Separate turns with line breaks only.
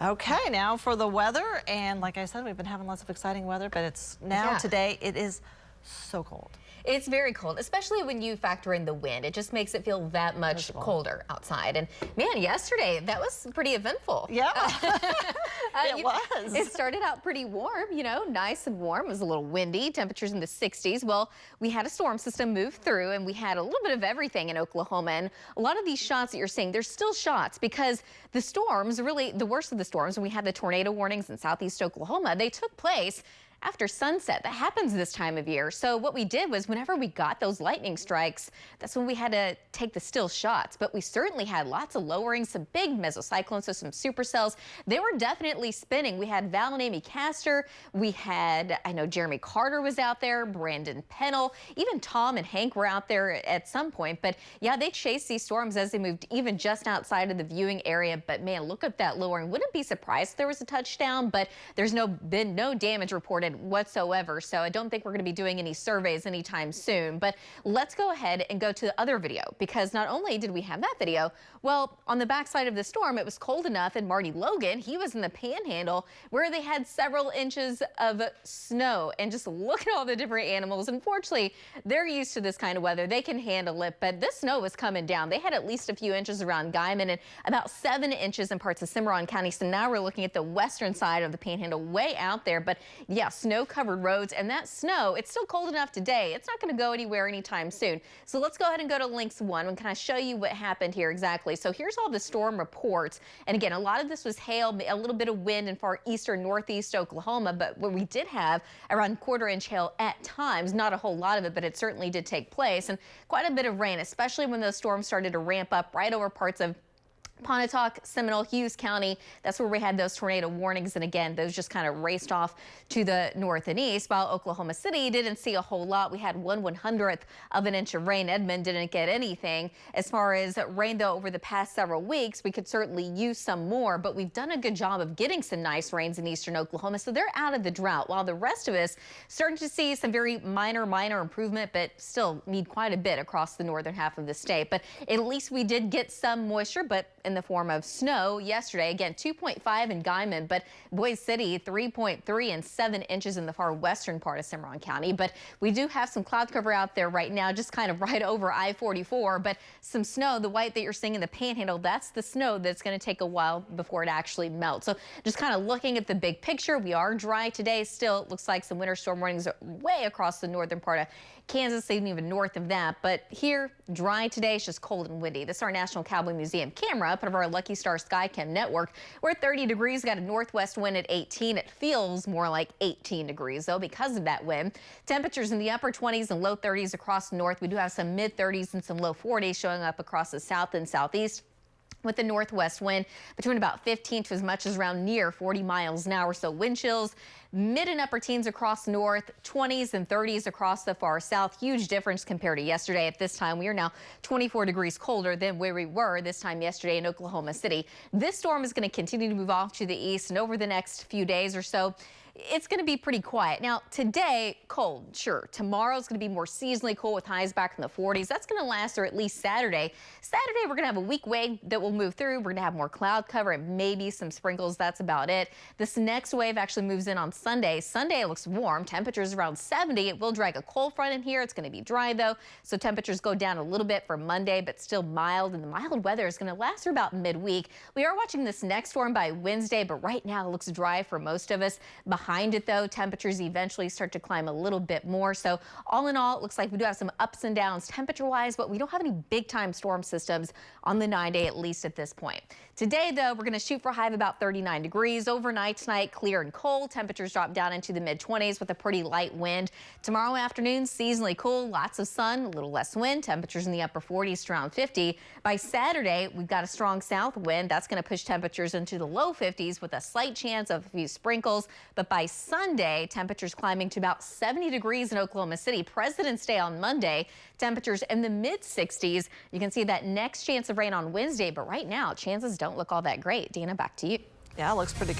Okay, now for the weather, and like I said, we've been having lots of exciting weather, but it's now today it is so cold.
It's very cold, especially when you factor in the wind. It just makes it feel that much colder outside. And man, yesterday that was pretty eventful.
Yeah, it was.
It started out pretty warm, you know, nice and warm. It was a little windy, temperatures in the 60s. Well, we had a storm system move through and we had a little bit of everything in Oklahoma. And a lot of these shots that you're seeing, they're still shots because the storms, really the worst of the storms, when we had the tornado warnings in southeast Oklahoma, they took place after sunset. That happens this time of year. So what we did was whenever we got those lightning strikes, that's when we had to take the still shots. But we certainly had lots of lowering, some big mesocyclones, so some supercells. They were definitely spinning. We had Val and Amy Castor. We had, I know Jeremy Carter was out there, Brandon Pennell, even Tom and Hank were out there at some point. But yeah, they chased these storms as they moved even just outside of the viewing area. But man, look at that lowering. Wouldn't be surprised if there was a touchdown, but there's been no damage reported whatsoever. So I don't think we're going to be doing any surveys anytime soon. But let's go ahead and go to the other video, because not only did we have that video, well, on the backside of the storm, it was cold enough, and Marty Logan, he was in the Panhandle where they had several inches of snow. And just look at all the different animals. Unfortunately, they're used to this kind of weather. They can handle it, but this snow was coming down. They had at least a few inches around Guyman and about 7 inches in parts of Cimarron County. So now we're looking at the western side of the Panhandle, way out there. But yeah, snow-covered roads, and that snow, it's still cold enough today. It's not going to go anywhere anytime soon. So let's go ahead and go to links 1 and kind of show you what happened here exactly. So here's all the storm reports. And again, a lot of this was hail, a little bit of wind in far eastern northeast Oklahoma, but what we did have around quarter-inch hail at times, not a whole lot of it, but it certainly did take place, and quite a bit of rain, especially when those storms started to ramp up right over parts of Pontotoc, Seminole, Hughes County. That's where we had those tornado warnings. And again, those just kind of raced off to the north and east, while Oklahoma City didn't see a whole lot. We had 1/100th of an inch of rain. Edmond didn't get anything. As far as rain, though, over the past several weeks, we could certainly use some more, but we've done a good job of getting some nice rains in eastern Oklahoma. So they're out of the drought, while the rest of us starting to see some very minor improvement, but still need quite a bit across the northern half of the state. But at least we did get some moisture, but in the form of snow yesterday. Again, 2.5 in Guyman, but Boise City 3.3 and 7 inches in the far western part of Cimarron County. But we do have some cloud cover out there right now, just kind of right over I-44. But some snow, the white that you're seeing in the Panhandle, that's the snow that's going to take a while before it actually melts. So just kind of looking at the big picture, we are dry today. Still, it looks like some winter storm warnings are way across the northern part of Kansas, even north of that. But here, dry today. It's just cold and windy. This is our National Cowboy Museum camera, part of our Lucky Star Skycam network. We're at 30 degrees, got a northwest wind at 18. It feels more like 18 degrees, though, because of that wind. Temperatures in the upper 20s and low 30s across the north. We do have some mid 30s and some low 40s showing up across the south and southeast, with the northwest wind between about 15 to as much as around near 40 miles an hour. So wind chills, mid and upper teens across north, 20s and 30s across the far south. Huge difference compared to yesterday. At this time, we are now 24 degrees colder than where we were this time yesterday in Oklahoma City. This storm is going to continue to move off to the east, and over the next few days or so, it's going to be pretty quiet. Now, today, cold, sure. Tomorrow's going to be more seasonally cool with highs back in the 40s. That's going to last through at least Saturday. Saturday, we're going to have a weak wave that will move through. We're going to have more cloud cover and maybe some sprinkles. That's about it. This next wave actually moves in on Sunday. Sunday looks warm. Temperatures around 70. It will drag a cold front in here. It's going to be dry, though, so temperatures go down a little bit for Monday, but still mild. And the mild weather is going to last through about midweek. We are watching this next storm by Wednesday, but right now it looks dry for most of us. Behind it, though, temperatures eventually start to climb a little bit more. So all in all, it looks like we do have some ups and downs temperature-wise, but we don't have any big-time storm systems on the 9-day, at least at this point. Today, though, we're going to shoot for a high of about 39 degrees. Overnight tonight, clear and cold. Temperatures drop down into the mid-20s with a pretty light wind. Tomorrow afternoon, seasonally cool, lots of sun, a little less wind. Temperatures in the upper 40s to around 50. By Saturday, we've got a strong south wind. That's going to push temperatures into the low 50s with a slight chance of a few sprinkles. But by Sunday, temperatures climbing to about 70 degrees in Oklahoma City. President's Day on Monday, temperatures in the mid-60s. You can see that next chance of rain on Wednesday, but right now, chances don't look all that great. Dana, back to you.
Yeah, it looks pretty good.